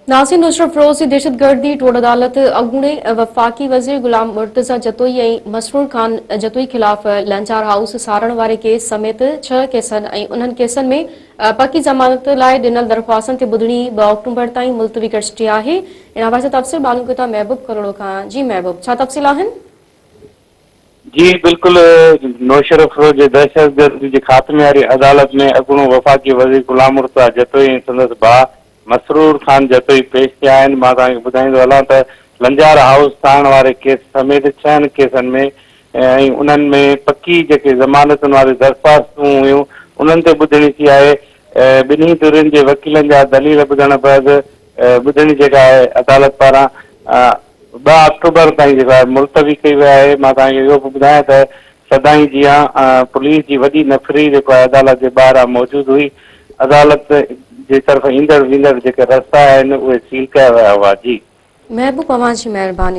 नासिर नुसरत फिरोज की दहशतगर्दी टोड़ अदालत अॻूणे वफ़ाक़ी वज़ीर गुलाम मुर्तज़ा जतोई ऐं मसरूर खान जतोई ख़िलाफ़ लंचार हाउस सारण वारे केस समेत 6 केसनि ऐं उन्हनि केसनि में पकी ज़मानत लाइ ॾिनल दरख़्वास्तनि ते ॿुधणी 2 अक्टूबर ताईं मुलतवी करे छॾी आहे। इन हवाले से तफ़सील मालूम कयो महबूब करोड़ो खां। जी महबूब, छा तफ़सील आहिनि? जी बिल्कुल, नौशर अफरोज दहशतगर्दी के खात्मे वाली अदालत में अॻूणो वफ़ाक़ी वज़ीर गुलाम मुर्तज़ा जतोई ऐं संदसि भाउ मसरूर खान जतोई पेश थिया आहिनि। मां तव्हांखे ॿुधाईंदो हलां त लंजार हाउस साण वारे केस समेत 6 केसनि में ऐं उन्हनि में पकी जेके ज़मानतुनि वारी दरख़्वास्तूं हुयूं उन्हनि ते ॿुधणी थी आहे। ॿिन्ही धुरियुनि जे वकीलनि जा दलील ॿुधण बैदि ॿुधणी जेका आहे अदालत पारां 2 अक्टूबर ताईं जेको आहे मुलतवी कई वई आहे। मां तव्हांखे इहो बि ॿुधायां त सदाईं जीअं पुलिस जी वॾी नफ़री जेको आहे अदालत जे ॿाहिरां मौजूदु हुई। अदालत जे तरफ़ ईंदड़ वेंदड़ जेके रस्ता आहिनि उहे सील कया विया हुआ। जी महबूब, अवां जी महिरबानी।